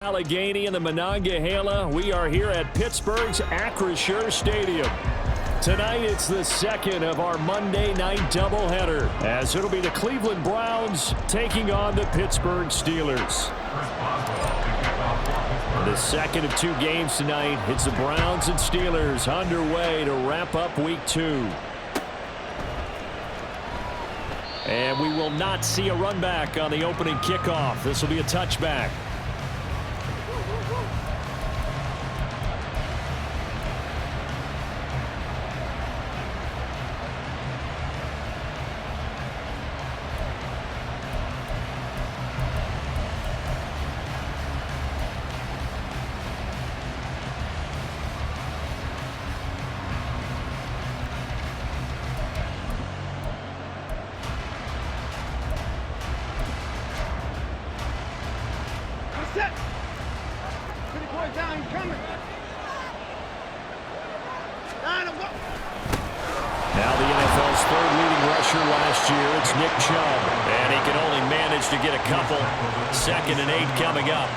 Allegheny in the Monongahela. We are here at Pittsburgh's Acrisure Stadium. Tonight, it's the second of our Monday night doubleheader, as it'll be the Cleveland Browns taking on the Pittsburgh Steelers. The second of two games tonight. It's the Browns and Steelers underway to wrap up week 2. And we will not see a run back on the opening kickoff. This will be a touchback. Set. Pretty boy down, coming. Now the NFL's third leading rusher last year, it's Nick Chubb. And he can only manage to get a couple. 2nd and 8 coming up.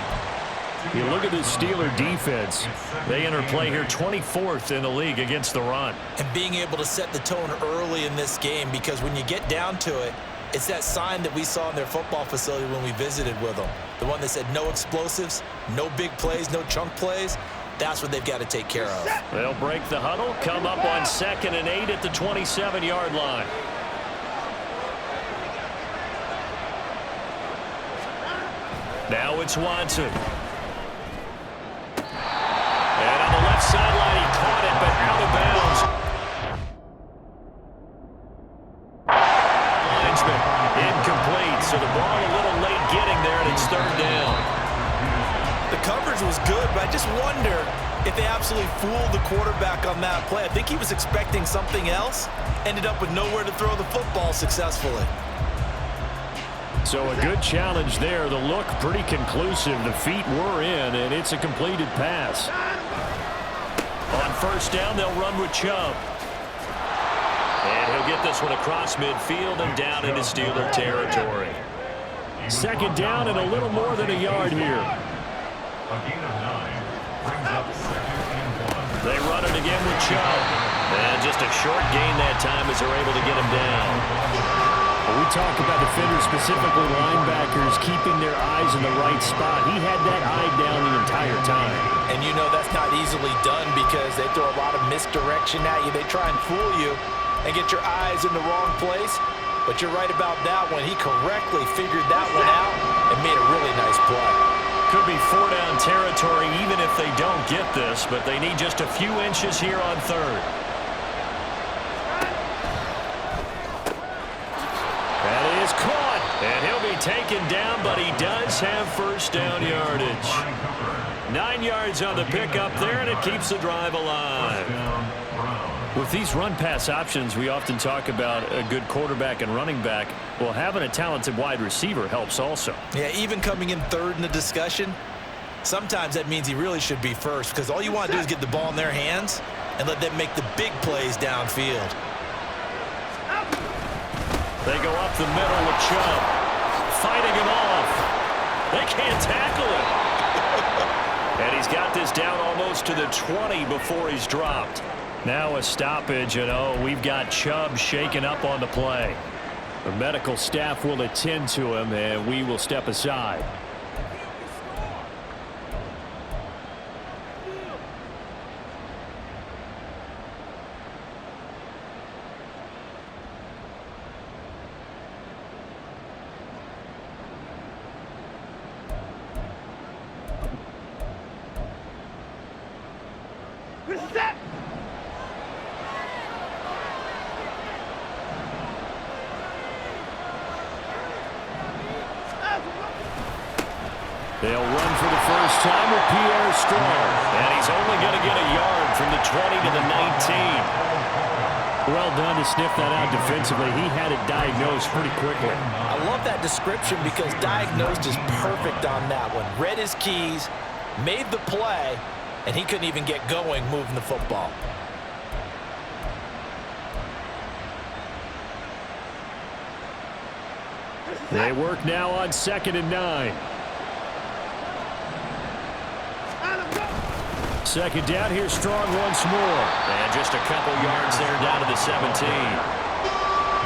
You look at the Steeler defense. They enter play here 24th in the league against the run. And being able to set the tone early in this game, because when you get down to it, it's that sign that we saw in their football facility when we visited with them. The one that said no explosives, no big plays, no chunk plays. That's what they've got to take care of. They'll break the huddle, come up on 2nd and 8 at the 27-yard line. Now it's Watson. And on the left sideline, he caught it, but out of bounds. Incomplete, so the ball a little late getting there, and it's 3rd down. The coverage was good, but I just wonder if they absolutely fooled the quarterback on that play. I think he was expecting something else, ended up with nowhere to throw the football successfully. So a good challenge there. The look pretty conclusive. The feet were in, and it's a completed pass. On 1st down, they'll run with Chubb. And he'll get this one across midfield and down into Steeler territory. 2nd down and a little more than a yard here. They run it again with Chubb. And just a short gain that time as they're able to get him down. When we talk about defenders, specifically linebackers, keeping their eyes in the right spot. He had that eye down the entire time. And you know that's not easily done because they throw a lot of misdirection at you. They try and fool you and get your eyes in the wrong place. But you're right about that one. He correctly figured that one out and made a really nice play. Could be 4-down territory even if they don't get this, but they need just a few inches here on 3rd. That is caught, and he'll be taken down, but he does have 1st down yardage. 9 yards on the pickup there, and it keeps the drive alive. With these run-pass options, we often talk about a good quarterback and running back. Well, having a talented wide receiver helps also. Yeah, even coming in 3rd in the discussion, sometimes that means he really should be 1st because all you want to do is get the ball in their hands and let them make the big plays downfield. They go up the middle with Chubb. Fighting him off. They can't tackle him. And he's got this down almost to the 20 before he's dropped. Now a stoppage, and we've got Chubb shaken up on the play. The medical staff will attend to him, and we will step aside. Set. They'll run for the first time with Pierre Strong. And he's only going to get a yard from the 20 to the 19. Well done to sniff that out defensively. He had it diagnosed pretty quickly. I love that description because diagnosed is perfect on that one. Read his keys, made the play, and he couldn't even get going moving the football. They work now on 2nd and 9. second down. Here's Strong once more. And just a couple yards there down to the 17.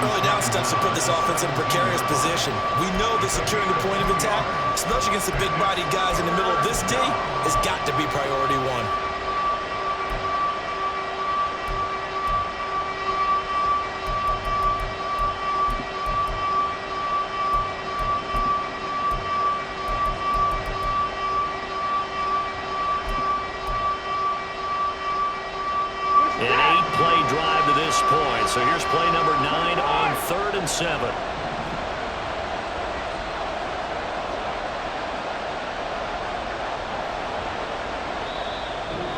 Early down steps to put this offense in a precarious position. We know that securing the point of attack, especially against the big-bodied guys in the middle of this D, has got to be priority one. An 8-play drive to this point. So here's play number 9 on 3rd and 7.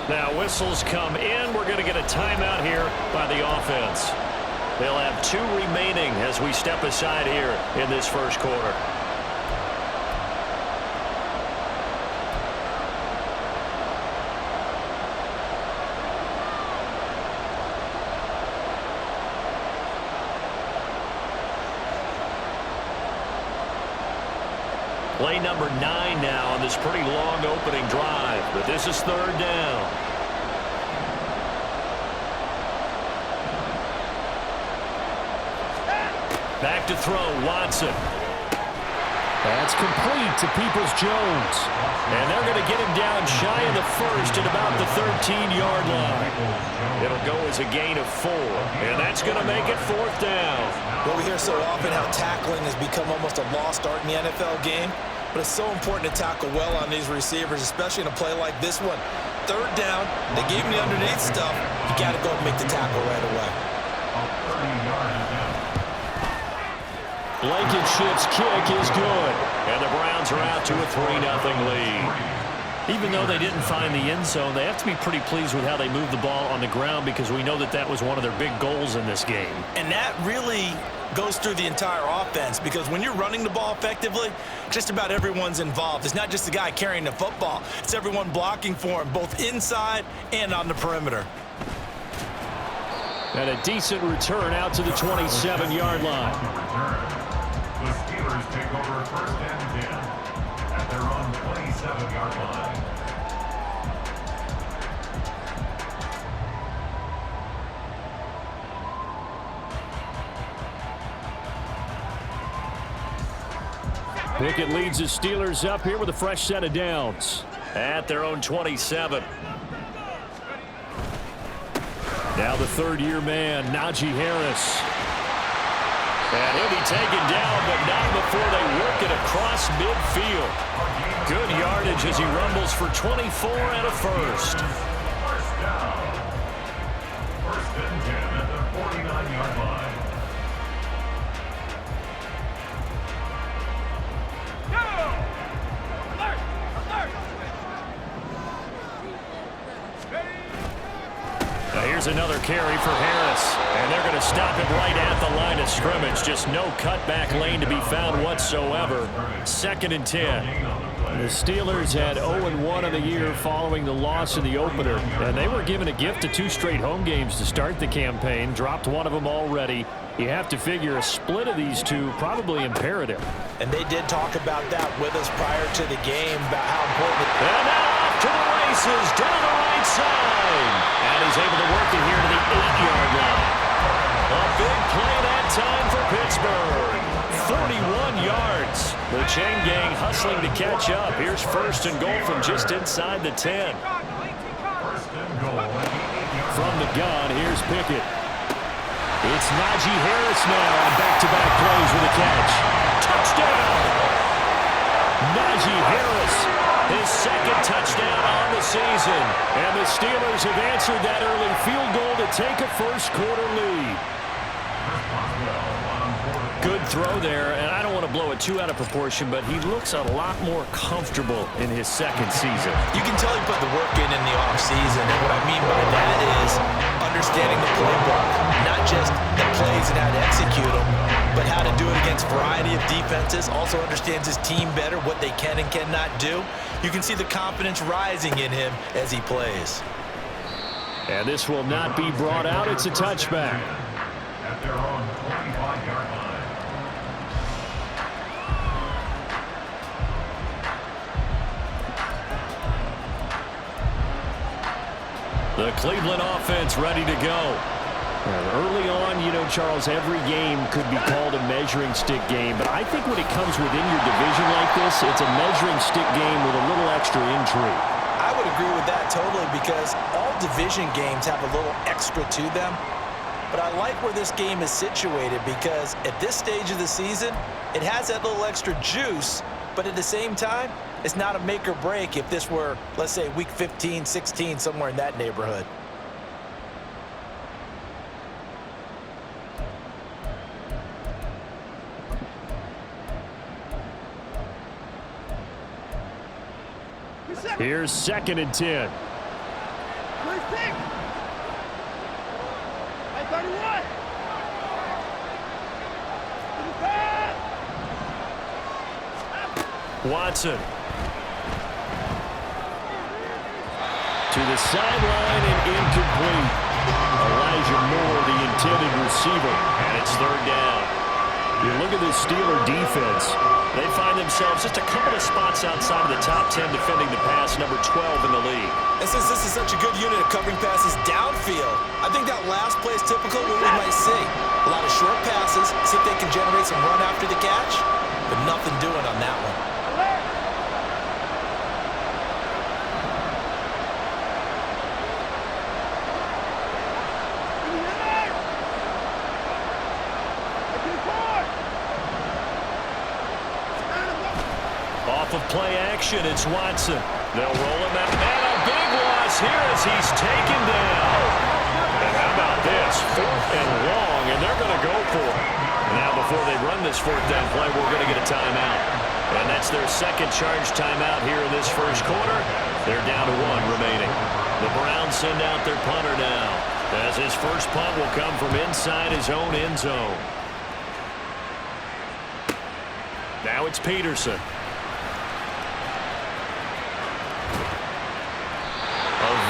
Now whistles come in. We're going to get a timeout here by the offense. They'll have 2 remaining as we step aside here in this first quarter. Play number 9 now on this pretty long opening drive, but this is 3rd down. Back to throw, Watson. That's complete to Peoples-Jones. And they're going to get him down shy of the first at about the 13-yard line. It'll go as a gain of 4, and that's going to make it 4th down. Well, we hear so often how tackling has become almost a lost art in the NFL game, but it's so important to tackle well on these receivers, especially in a play like this one. 3rd down, they gave him the underneath stuff. You got to go and make the tackle right away. Blankenship's kick is good, and the Browns are out to a 3-0 lead. Even though they didn't find the end zone, they have to be pretty pleased with how they moved the ball on the ground because we know that that was one of their big goals in this game. And that really goes through the entire offense because when you're running the ball effectively, just about everyone's involved. It's not just the guy carrying the football. It's everyone blocking for him, both inside and on the perimeter. And a decent return out to the 27-yard line. The Steelers take over 1st and 10 at their own 27-yard line. Pickett leads the Steelers up here with a fresh set of downs at their own 27. Now the 3rd-year man, Najee Harris. And he'll be taken down, but not before they work it across midfield. Good yardage as he rumbles for 24 and a first. 1st down. 1st and 10 at the 49-yard line. Now here's another carry for Harris, and they're going to stop it right at the line of scrimmage. Just no cutback lane to be found whatsoever. 2nd and 10. The Steelers had 0-1 in the year following the loss in the opener, and they were given a gift of 2 straight home games to start the campaign. Dropped one of them already. You have to figure a split of these 2 probably imperative. And they did talk about that with us prior to the game about how important it is. And now off to the races down the right side. And he's able to work it here to the 8-yard line. A big play that time for Pittsburgh. 41 yards. The chain gang hustling to catch up. Here's 1st and goal from just inside the 10. 1st and goal. From the gun, here's Pickett. It's Najee Harris now on back-to-back plays with a catch. Touchdown! Najee Harris, his 2nd touchdown on the season. And the Steelers have answered that early field goal to take a first-quarter lead. Good throw there, and I don't want to blow it too out of proportion, but he looks a lot more comfortable in his 2nd season. You can tell he put the work in the offseason, and what I mean by that is understanding the playbook, not just the plays and how to execute them, but how to do it against a variety of defenses. Also understands his team better, what they can and cannot do. You can see the confidence rising in him as he plays. And this will not be brought out. It's a touchback. At their own 25-yard line. The Cleveland offense ready to go. Early on, you know, Charles, every game could be called a measuring stick game. But I think when it comes within your division like this, it's a measuring stick game with a little extra intrigue. I would agree with that totally because all division games have a little extra to them. But I like where this game is situated because at this stage of the season, it has that little extra juice, but at the same time, it's not a make or break if this were, let's say, week 15, 16, somewhere in that neighborhood. Here's 2nd and 10. First pick. I 31. Watson. To the sideline and incomplete. Elijah Moore, the intended receiver, and it's 3rd down. You look at this Steeler defense. They find themselves just a couple of spots outside of the top 10 defending the pass, number 12 in the league. And since this is such a good unit of covering passes downfield, I think that last play is typical of what we might see. A lot of short passes, see if they can generate some run after the catch, but nothing doing on that one. Off of play action, it's Watson. They'll roll him out. And a big loss here as he's taken down. And how about this? 4th and long, and they're going to go for it. Now, before they run this 4th down play, we're going to get a timeout. And that's their 2nd charge timeout here in this 1st quarter. They're down to 1 remaining. The Browns send out their punter now, as his first punt will come from inside his own end zone. Now it's Peterson.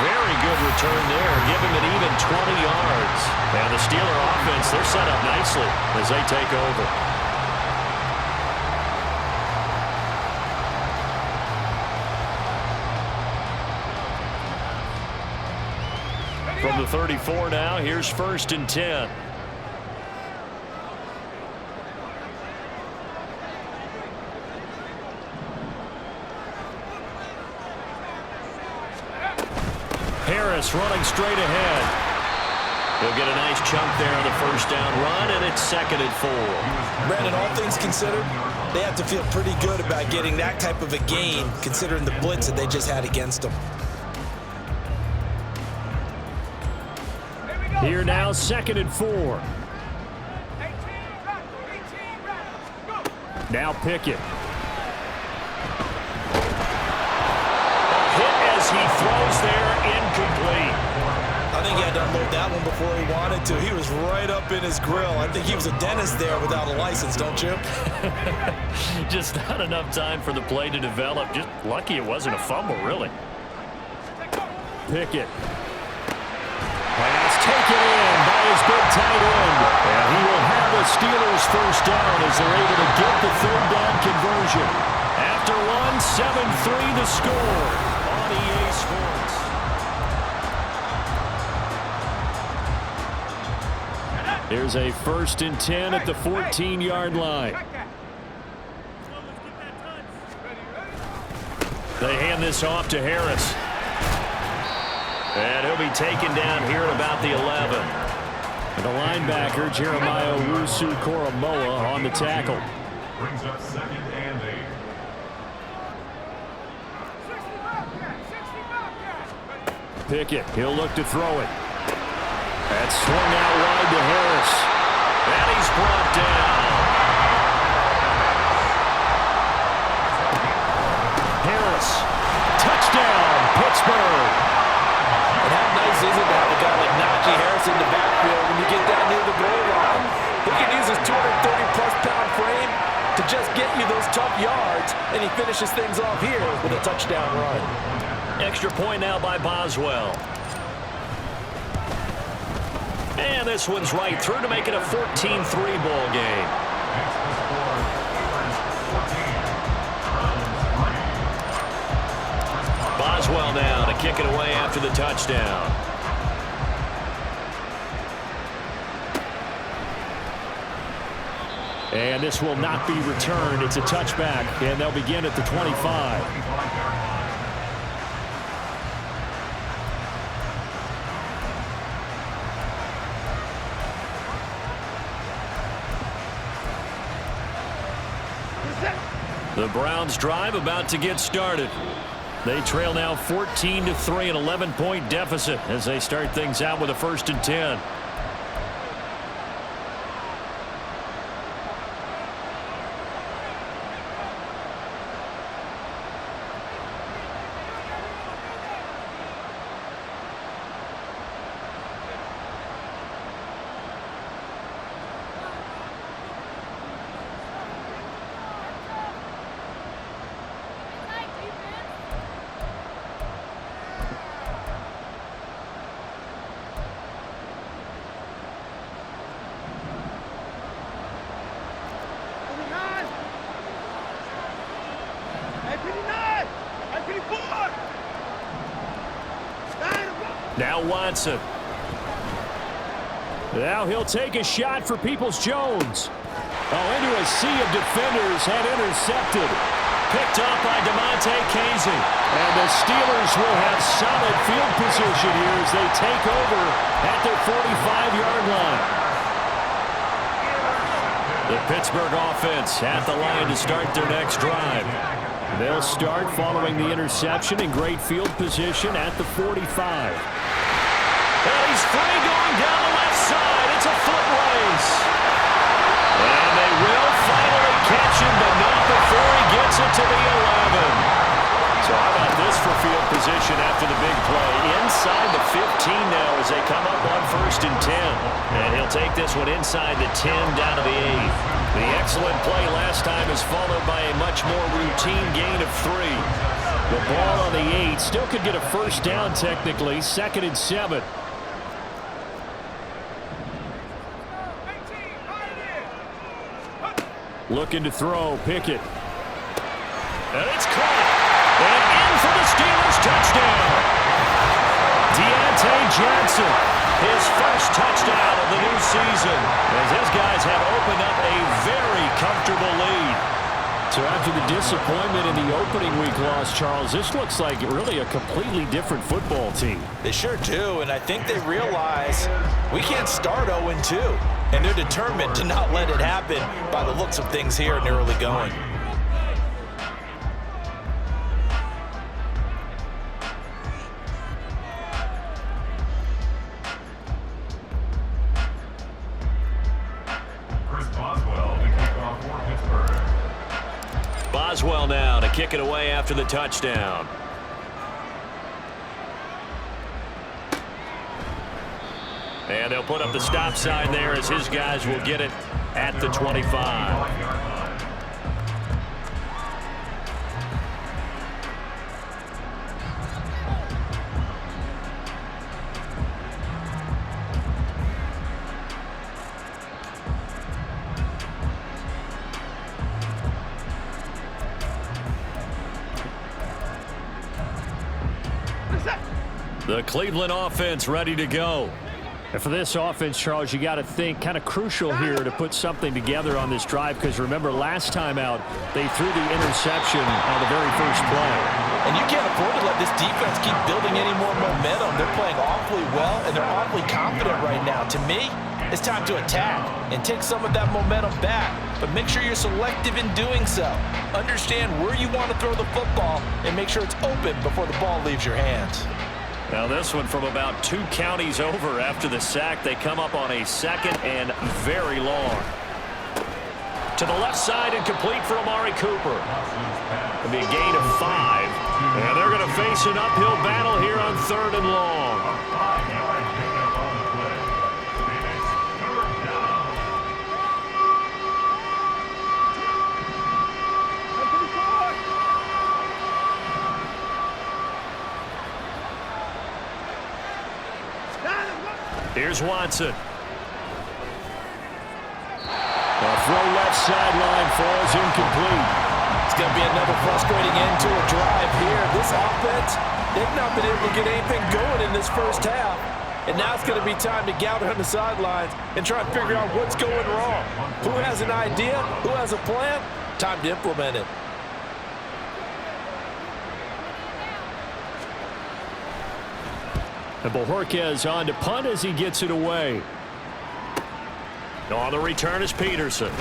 Very good return there, give him an even 20 yards. And the Steeler offense, they're set up nicely as they take over. From the 34 now, here's 1st and 10. Harris running straight ahead. He'll get a nice chunk there on the 1st down run, and it's 2nd and 4. Brandon, all things considered, they have to feel pretty good about getting that type of a gain, considering the blitz that they just had against them. Here now, 2nd and 4. Now Pickett. He throws there, incomplete. I think he had to unload that one before he wanted to. He was right up in his grill. I think he was a dentist there without a license, don't you? Just not enough time for the play to develop. Just lucky it wasn't a fumble, really. Pickett. Pass taken in by his big tight end. And he will have the Steelers' 1st down as they're able to get the 3rd down conversion. After 7-3 the score. EA Sports. Here's a 1st and 10 at the 14-yard line. They hand this off to Harris. And he'll be taken down here at about the 11. And the linebacker, Jeremiah Owusu-Koramoah, on the tackle. Brings up 2nd and 8. Pickett, he'll look to throw it. That's swung out wide to Harris. And he's brought down. Harris, touchdown, Pittsburgh. And how nice is it to have a guy like Najee Harris in the backfield when you get down near the goal line? He can use his 230-plus pound frame to just get you those tough yards, and he finishes things off here with a touchdown run. Extra point now by Boswell. And this one's right through to make it a 14-3 ball game. Boswell now to kick it away after the touchdown. And this will not be returned. It's a touchback, and they'll begin at the 25. The Browns drive about to get started. They trail now 14-3, an 11-point deficit as they start things out with a 1st and 10. Now Watson. Now he'll take a shot for Peoples-Jones. Oh, into a sea of defenders and intercepted. Picked up by DeMonte Casey. And the Steelers will have solid field position here as they take over at their 45-yard line. The Pittsburgh offense at the line to start their next drive. They'll start following the interception in great field position at the 45. And he's free going down the left side. It's a foot race. And they will finally catch him, but not before he gets it to the 11. So how about this for field position after the big play? Inside the 15 now as they come up on 1st and 10. And he'll take this one inside the 10 down to the 8. The excellent play last time is followed by a much more routine gain of 3. The ball on the 8 still could get a 1st down technically. 2nd and 7. Looking to throw, Pickett. And it's caught. And in for the Steelers touchdown. Deontay Johnson, his 1st touchdown of the new season, as his guys have opened up a very comfortable lead. So after the disappointment in the opening week loss, Charles, this looks like really a completely different football team. They sure do, and I think they realize we can't start 0-2, and they're determined to not let it happen by the looks of things here in the early going. Boswell now to kick it away after the touchdown. And they'll put up the stop sign there as his guys will get it at the 25. The Cleveland offense ready to go. And for this offense, Charles, you got to think kind of crucial here to put something together on this drive, because remember last time out they threw the interception on the very first play. And you can't afford to let this defense keep building any more momentum. They're playing awfully well, and they're awfully confident right now. To me, it's time to attack and take some of that momentum back, but make sure you're selective in doing so. Understand where you want to throw the football and make sure it's open before the ball leaves your hands. Now this one from about 2 counties over after the sack. They come up on a 2nd and very long. To the left side and complete for Amari Cooper. It'll be a gain of 5. And they're going to face an uphill battle here on 3rd and long. Here's Watson. A throw left sideline falls incomplete. It's going to be another frustrating end to a drive here. This offense, they've not been able to get anything going in this first half. And now it's going to be time to gather on the sidelines and try and figure out what's going wrong. Who has an idea? Who has a plan? Time to implement it. And Bojorquez on to punt as he gets it away. On the return is Peterson.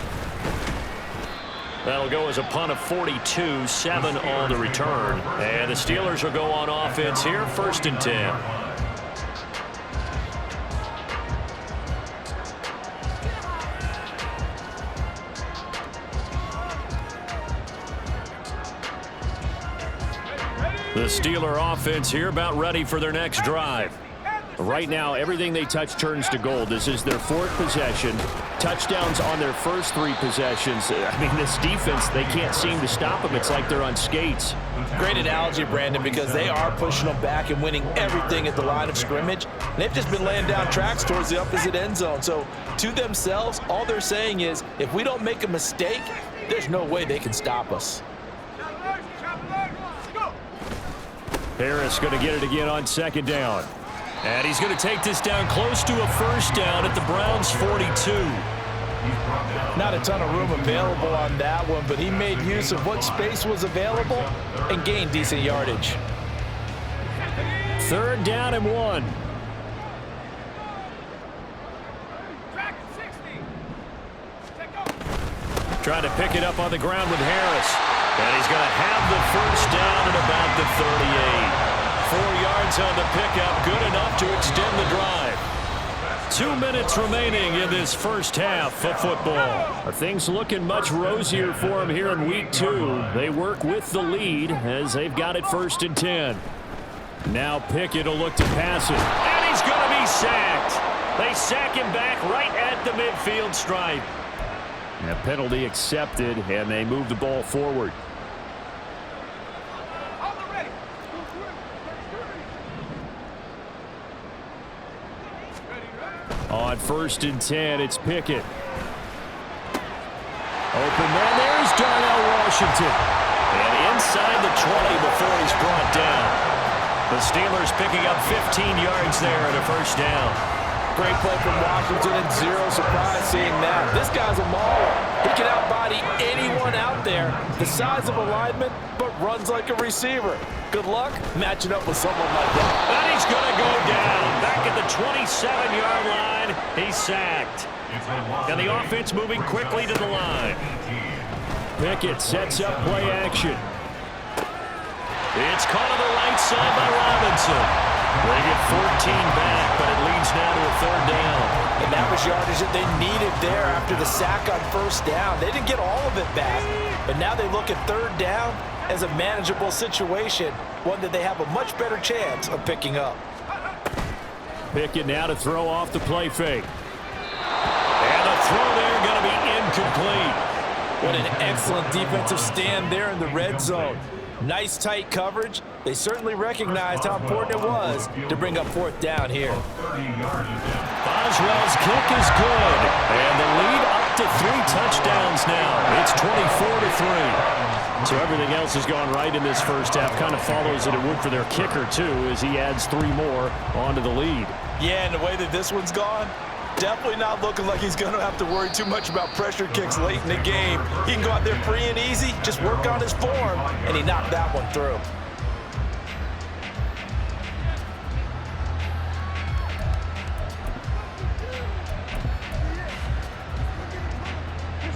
That'll go as a punt of 42, 7 on the return. And the Steelers will go on offense here, 1st and 10. The Steeler offense here about ready for their next drive. Right now, everything they touch turns to gold. This is their 4th possession. Touchdowns on their first 3 possessions. I mean, this defense, they can't seem to stop them. It's like they're on skates. Great analogy, Brandon, because they are pushing them back and winning everything at the line of scrimmage. And they've just been laying down tracks towards the opposite end zone. So to themselves, all they're saying is, if we don't make a mistake, there's no way they can stop us. Harris going to get it again on 2nd down. And he's going to take this down close to a 1st down at the Browns' 42. Not a ton of room available on that one, but he made use of what space was available and gained decent yardage. 3rd down and 1. Trying to pick it up on the ground with Harris. And he's going to have the 1st down at about the 38. 4 yards on the pickup, good enough to extend the drive. 2 minutes remaining in this first half of football. Are things looking much rosier for them here in week 2? They work with the lead as they've got it 1st and 10. Now Pickett will look to pass it. And he's going to be sacked. They sack him back right at the midfield stripe. A penalty accepted, and they move the ball forward. On 1st and 10, it's Pickett. Open man, there's Darnell Washington. And inside the 20 before he's brought down. The Steelers picking up 15 yards there at a 1st down. Great play from Washington, and zero surprise seeing that. This guy's a mauler. He can outbody anyone out there, the size of a lineman, but runs like a receiver. Good luck matching up with someone like that. And he's going to go down. Back at the 27-yard line, he's sacked. And the offense moving quickly to the line. Pickett sets up play action. It's caught on the right side by Robinson. They get 14 back, but it leads now to a 3rd down. And that was yardage that they needed there after the sack on 1st down. They didn't get all of it back, but now they look at 3rd down as a manageable situation, one that they have a much better chance of picking up. Pickett now to throw off the play fake. And the throw there going to be incomplete. What an excellent defensive stand there in the red zone. Nice tight coverage. They certainly recognized how important it was to bring up 4th down here. Boswell's kick is good. And the lead up to 3 touchdowns now. It's 24-3. So everything else has gone right in this first half. Kind of follows that it would for their kicker, too, as he adds 3 more onto the lead. Yeah, and the way that this one's gone, definitely not looking like he's going to have to worry too much about pressure kicks late in the game. He can go out there free and easy, just work on his form, and he knocked that one through.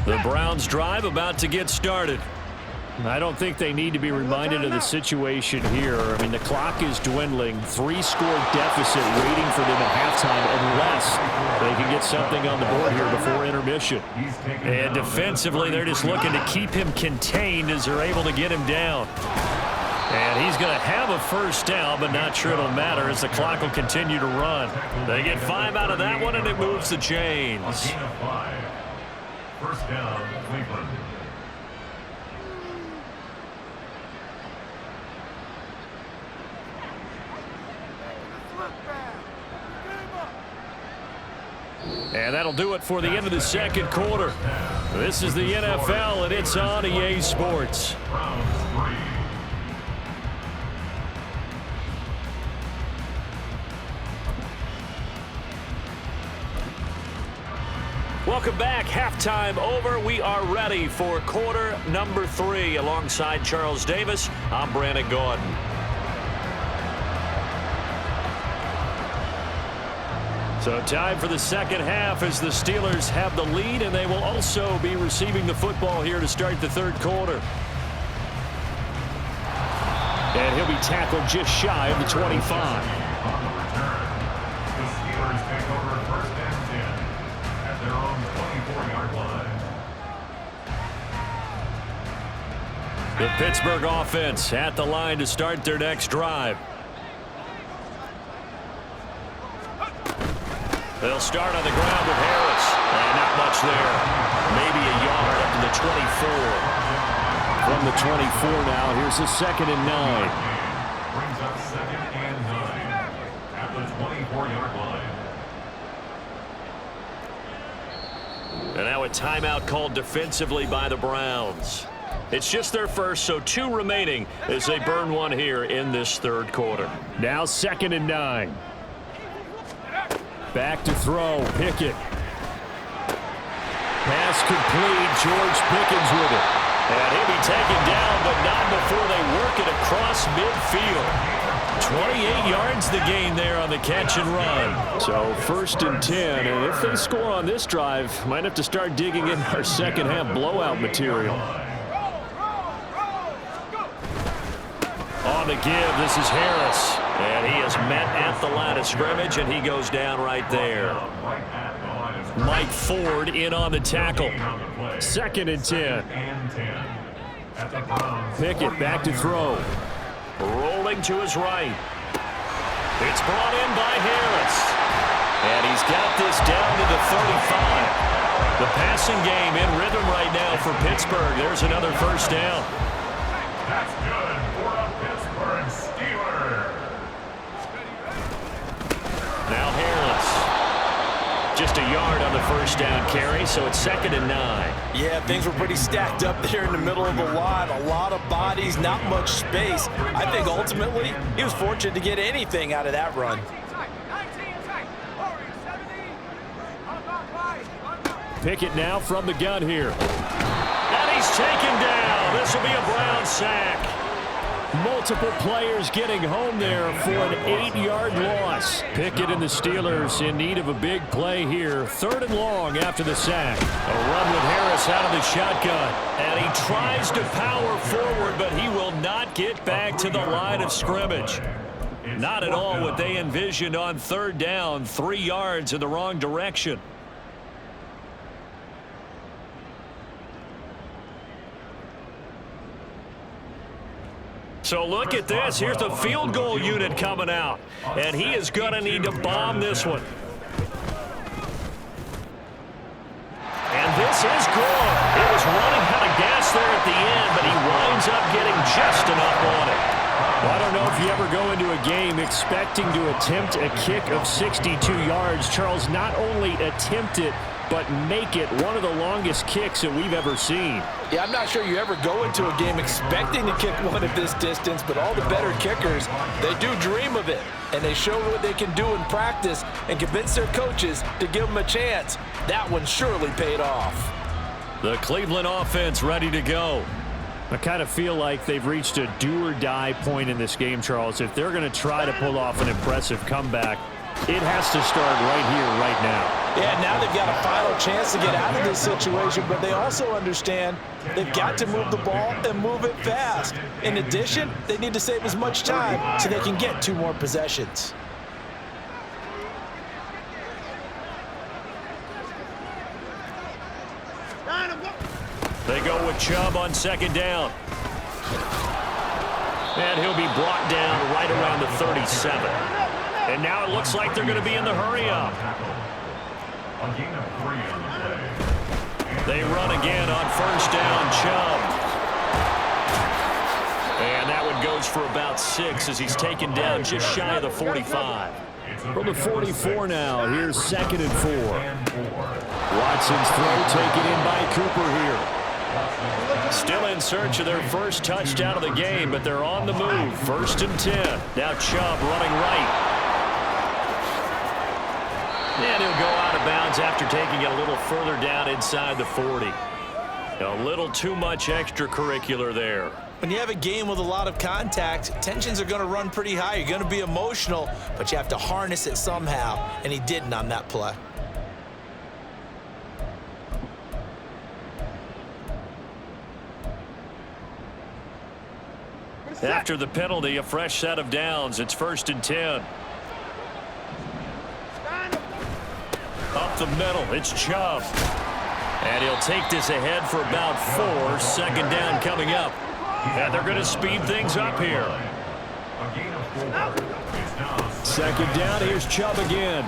The Browns drive about to get started. I don't think they need to be reminded of the situation here. I mean, the clock is dwindling. 3-score deficit waiting for them at halftime unless they can get something on the board here before intermission. And defensively, they're just looking to keep him contained as they're able to get him down. And he's going to have a 1st down, but not sure it'll matter as the clock will continue to run. They get 5 out of that one, and it moves the chains. 1st down, Cleveland. And that'll do it for the end of the 2nd quarter. This is the NFL, and it's on EA Sports. Welcome back. Halftime over. We are ready for quarter number 3. Alongside Charles Davis, I'm Brandon Gordon. So time for the second half as the Steelers have the lead, and they will also be receiving the football here to start the third quarter. And he'll be tackled just shy of the 25. The Pittsburgh offense at the line to start their next drive. They'll start on the ground with Harris. And not much there. Maybe a yard up to the 24. From the 24 now, here's a 2nd and 9. Brings up 2nd and 9 at the 24-yard line. And now a timeout called defensively by the Browns. It's just their first, so 2 remaining as they burn one here in this third quarter. Now 2nd and 9. Back to throw. Pickett. Pass complete. George Pickens with it. And he'll be taken down, but not before they work it across midfield. 28 yards the gain there on the catch and run. So 1st and 10, and if they score on this drive, might have to start digging in our second half blowout material. On the give, this is Harris. And he is met at the line of scrimmage, and he goes down right there. Mike Ford in on the tackle. 2nd and 10. Pickett back to throw. Rolling to his right. It's brought in by Harris. And he's got this down to the 35. The passing game in rhythm right now for Pittsburgh. There's another first down. That's good for a Pittsburgh Steeler. Now Harris. Just a yard on the first down carry, so it's 2nd and 9. Yeah, things were pretty stacked up there in the middle of the line. A lot of bodies, not much space. I think ultimately he was fortunate to get anything out of that run. Pickett now from the gun here. And he's taken down. This will be a Brown sack. Multiple players getting home there for an 8-yard loss. Pickett and the Steelers in need of a big play here. 3rd and long after the sack. A run with Harris out of the shotgun. And he tries to power forward, but he will not get back to the line of scrimmage. Not at all what they envisioned on 3rd down. 3 yards in the wrong direction. So look at this. Here's the field goal unit coming out. And he is going to need to bomb this one. And this is good. It was running out of gas there at the end, but he winds up getting just enough on it. Well, I don't know if you ever go into a game expecting to attempt a kick of 62 yards. Charles, not only attempt it, but make it one of the longest kicks that we've ever seen. Yeah, I'm not sure you ever go into a game expecting to kick one at this distance, but all the better kickers, they do dream of it, and they show what they can do in practice and convince their coaches to give them a chance. That one surely paid off. The Cleveland offense ready to go. I kind of feel like they've reached a do-or-die point in this game, Charles. If they're going to try to pull off an impressive comeback, it has to start right here, right now. Yeah, now they've got a final chance to get out of this situation, but they also understand they've got to move the ball and move it fast. In addition, they need to save as much time so they can get 2 more possessions. They go with Chubb on 2nd down. And he'll be brought down right around the 37. And now it looks like they're going to be in the hurry-up. They run again on 1st down, Chubb. And that one goes for about 6 as he's taken down just shy of the 45. From the 44 now, here's 2nd and 4. Watson's throw taken in by Cooper here. Still in search of their first touchdown of the game, but they're on the move. 1st and 10. Now Chubb running right. And he'll go out of bounds after taking it a little further down inside the 40. A little too much extracurricular there. When you have a game with a lot of contact, tensions are going to run pretty high. You're going to be emotional, but you have to harness it somehow, and he didn't on that play. After the penalty, a fresh set of downs. It's 1st and 10. Up the middle, it's Chubb. And he'll take this ahead for about 4. 2nd down coming up. And they're going to speed things up here. 2nd down, here's Chubb again.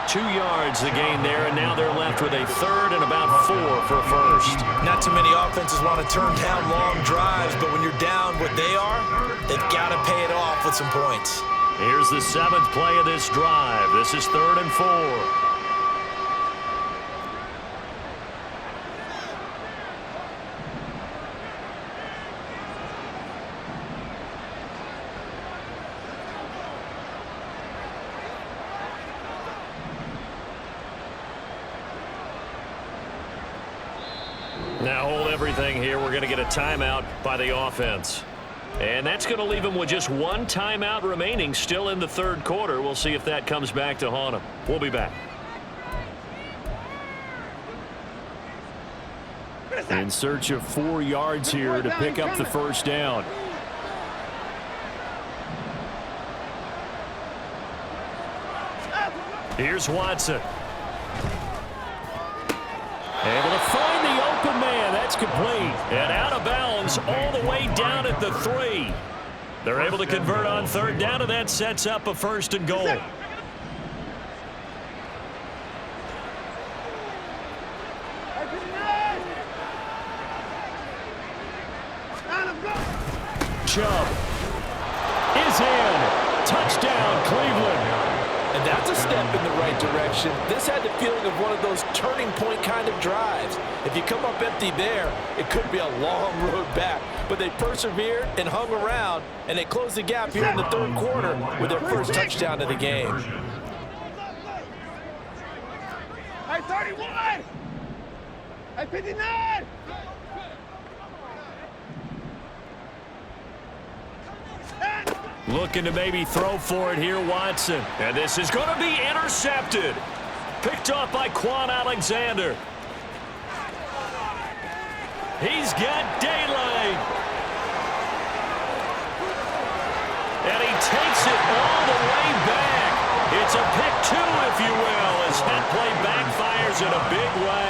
2 yards the gain there, and now they're left with a 3rd and about 4 for 1st. Not too many offenses want to turn down long drives, but when you're down what they are, they've got to pay it off with some points. Here's the 7th play of this drive. This is 3rd and 4. Now hold everything here. We're going to get a timeout by the offense. And that's going to leave them with just 1 timeout remaining still in the 3rd quarter. We'll see if that comes back to haunt them. We'll be back. In search of 4 yards here to pick up the 1st down. Here's Watson. Able to find the open man. That's complete. And out of bounds all the way down at the 3. They're able to convert on 3rd down, and that sets up a 1st and goal. Chubb is in. Touchdown, Cleveland. And that's a step in the right direction. This had the feeling of one of those turning point kind of drives. If you come up empty there, it could be a long road back. But they persevered and hung around, and they closed the gap here in the 3rd quarter with their 1st touchdown of the game. Hey, 31! Hey, 59! Looking to maybe throw for it here, Watson. And this is going to be intercepted. Picked off by Quan Alexander. He's got daylight. And he takes it all the way back. It's a pick 2, if you will, as that play backfires in a big way.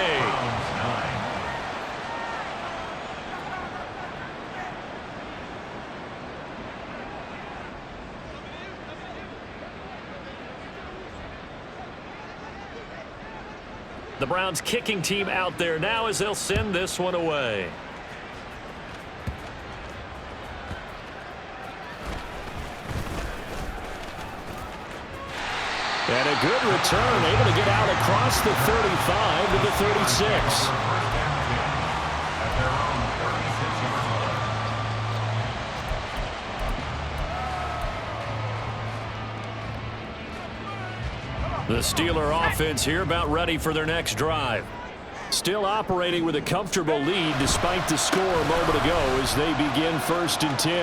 The Browns kicking team out there now as they'll send this one away. And a good return, able to get out across the 35 to the 36. The Steeler offense here about ready for their next drive. Still operating with a comfortable lead despite the score a moment ago as they begin 1st and 10.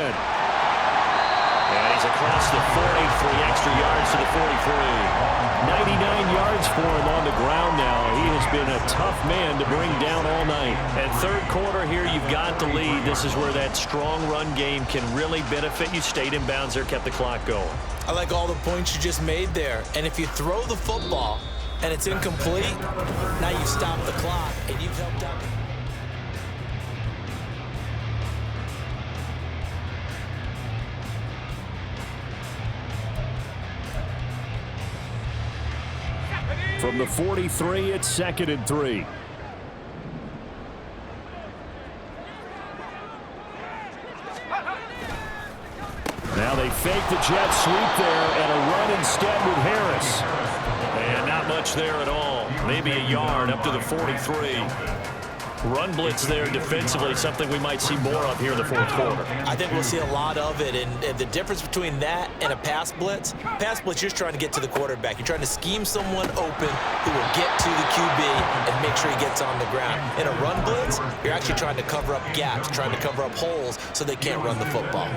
And he's across the 40, 3 extra yards to the 43. 99 yards for him on the ground now. He has been a tough man to bring down all night. And 3rd quarter here, you've got the lead. This is where that strong run game can really benefit you. Stayed in bounds there, kept the clock going. I like all the points you just made there. And if you throw the football and it's incomplete, now you stop the clock and you've helped out. From the 43, it's 2nd and 3. Now they fake the jet sweep there and a run instead with Harris. And not much there at all. Maybe a yard up to the 43. Run blitz there defensively, something we might see more of here in the fourth quarter. I think we'll see a lot of it, and the difference between that and a pass blitz, you're just trying to get to the quarterback. You're trying to scheme someone open who will get to the QB and make sure he gets on the ground. In a run blitz, you're actually trying to cover up gaps, trying to cover up holes so they can't run the football.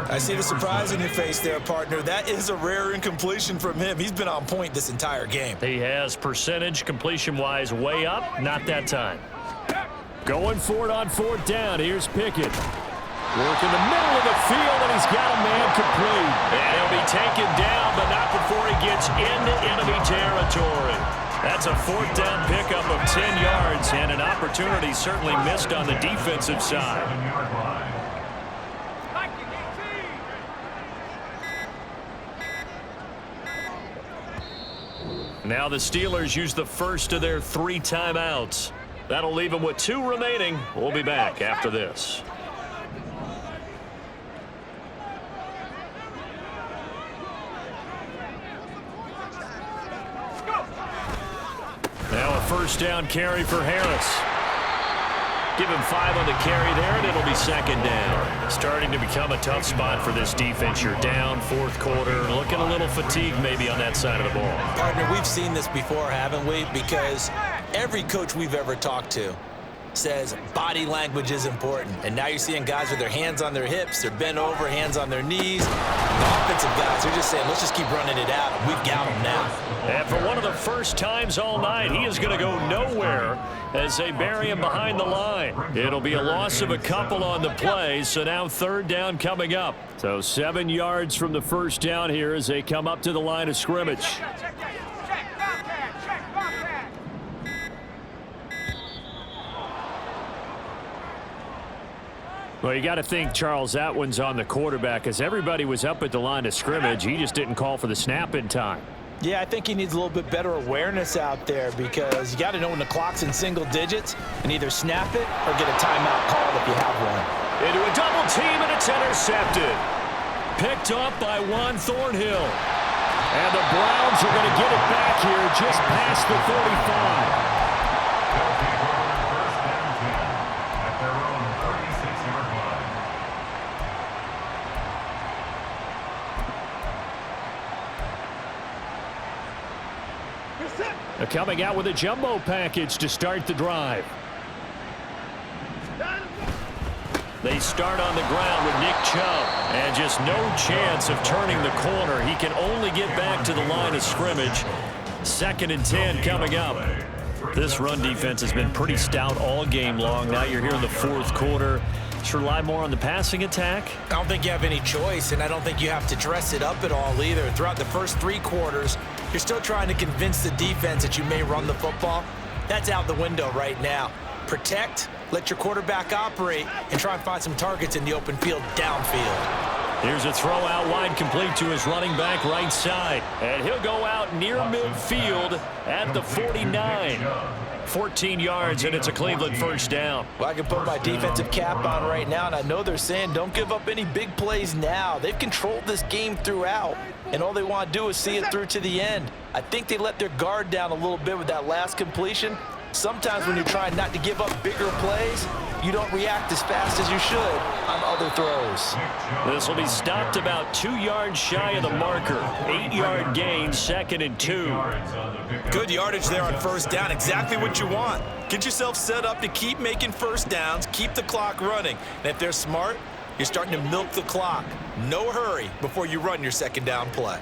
I see the surprise in your face there, partner. That is a rare incompletion from him. He's been on point this entire game. He has percentage completion-wise way up, not that time. Going for it on fourth down. Here's Pickett. Work in the middle of the field, and he's got a man complete. And he'll be taken down, but not before he gets into enemy territory. That's a fourth down pickup of 10 yards, and an opportunity certainly missed on the defensive side. Now the Steelers use the first of their 3 timeouts. That'll leave them with 2 remaining. We'll be back after this. Now a first down carry for Harris. Give him 5 on the carry there, and it'll be second down. Starting to become a tough spot for this defense. You're down fourth quarter, looking a little fatigued maybe on that side of the ball. Partner, we've seen this before, haven't we? Because every coach we've ever talked to says body language is important. And now you're seeing guys with their hands on their hips, they're bent over, hands on their knees. The offensive guys are just saying, let's just keep running it out. We've got them now. And for one of the first times all night, he is going to go nowhere as they bury him behind the line. It'll be a loss of a couple on the play, so now third down coming up. So 7 yards from the first down here as they come up to the line of scrimmage. Well, you got to think, Charles, that one's on the quarterback as everybody was up at the line of scrimmage. He just didn't call for the snap in time. Yeah, I think he needs a little bit better awareness out there because you got to know when the clock's in single digits and either snap it or get a timeout called if you have one. Into a double team, and it's intercepted. Picked up by Juan Thornhill. And the Browns are going to get it back here just past the 35. Coming out with a jumbo package to start the drive. They start on the ground with Nick Chubb. And just no chance of turning the corner. He can only get back to the line of scrimmage. 2nd and 10 coming up. This run defense has been pretty stout all game long. Now you're here in the fourth quarter. Should rely more on the passing attack? I don't think you have any choice, and I don't think you have to dress it up at all either. Throughout the first 3 quarters, you're still trying to convince the defense that you may run the football. That's out the window right now. Protect, let your quarterback operate, and try and find some targets in the open field downfield. Here's a throw out wide, complete to his running back right side. And he'll go out near midfield at the 49. 14 yards, and it's a Cleveland first down. Well, I can put my defensive cap on right now, and I know they're saying don't give up any big plays now. They've controlled this game throughout, and all they want to do is see it through to the end. I think they let their guard down a little bit with that last completion. Sometimes when you're trying not to give up bigger plays, you don't react as fast as you should on other throws. This will be stopped about 2 yards shy of the marker. 8-yard gain, 2nd and 2. Good yardage there on first down. Exactly what you want. Get yourself set up to keep making first downs, keep the clock running. And if they're smart, you're starting to milk the clock. No hurry before you run your second down play.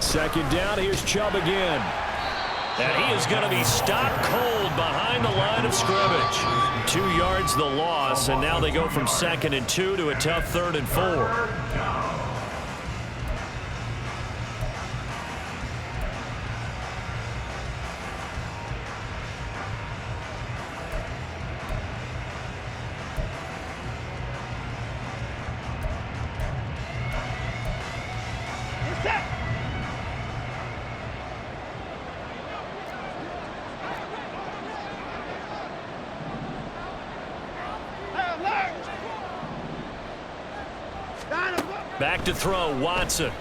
2nd down, here's Chubb again. And he is going to be stopped cold behind the line of scrimmage. 2 yards the loss, and now they go from 2nd and 2 to a tough 3rd and 4. Back to throw, Watson.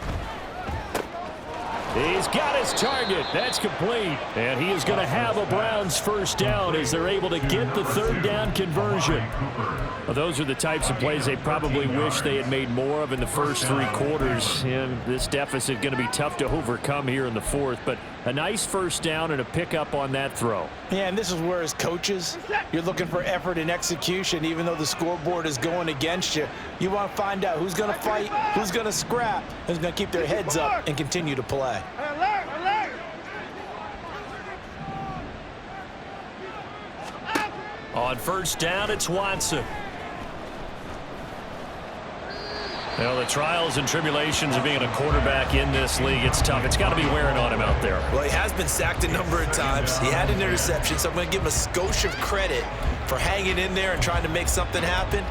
He's got his target. That's complete. And he is going to have a Browns first down as they're able to get the third down conversion. Well, those are the types of plays they probably wish they had made more of in the first 3 quarters. And this deficit going to be tough to overcome here in the fourth. But a nice first down and a pickup on that throw. Yeah, and this is where as coaches, you're looking for effort and execution. Even though the scoreboard is going against you, you want to find out who's going to fight, who's going to scrap, who's going to keep their heads up and continue to play. On first down, it's Watson. Well, the trials and tribulations of being a quarterback in this league, it's tough. It's got to be wearing on him out there. Well, he has been sacked a number of times. He had an interception, so I'm going to give him a skosh of credit for hanging in there and trying to make something happen,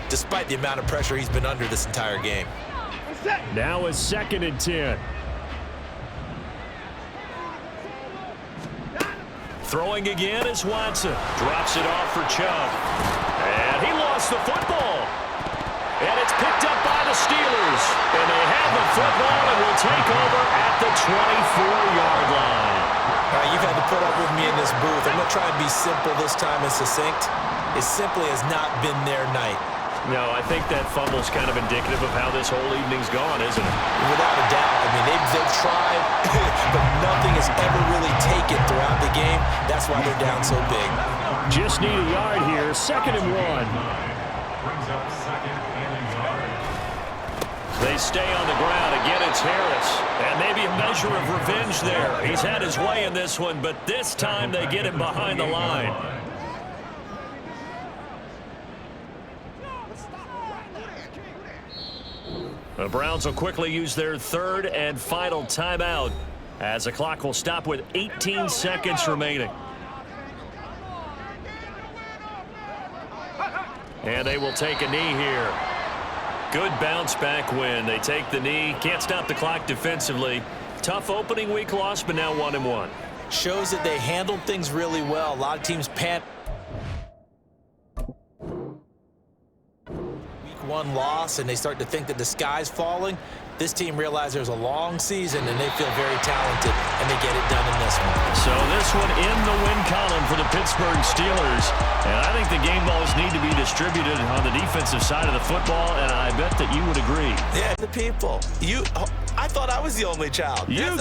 despite the amount of pressure he's been under this entire game. Now it's 2nd and 10. Throwing again is Watson. Drops it off for Chubb. And he lost the football. And it's picked up by the Steelers. And they have the football and will take over at the 24-yard line. All right, you've had to put up with me in this booth. I'm going to try and be simple this time and succinct. It simply has not been their night. No, I think that fumble's kind of indicative of how this whole evening's gone, isn't it? Without a doubt. I mean, they've tried, but nothing has ever really taken throughout the game. That's why they're down so big. Just need a yard here. 2nd and 1. Brings up 2nd and a yard. They stay on the ground. Again, it's Harris. And maybe a measure of revenge there. He's had his way in this one, but this time they get him behind the line. The Browns will quickly use their 3rd and final timeout as the clock will stop with 18 seconds remaining. And they will take a knee here. Good bounce back win. They take the knee. Can't stop the clock defensively. Tough opening week loss, but now 1-1. Shows that they handled things really well. A lot of teams panic. Week 1 loss, and they start to think that the sky's falling. This team realized there's a long season, and they feel very talented, and they get it done in this one. So this one in the win column for the Pittsburgh Steelers. And I think the game balls need to be distributed on the defensive side of the football, and I bet that you would agree. Yeah, the people. I thought I was the only child. You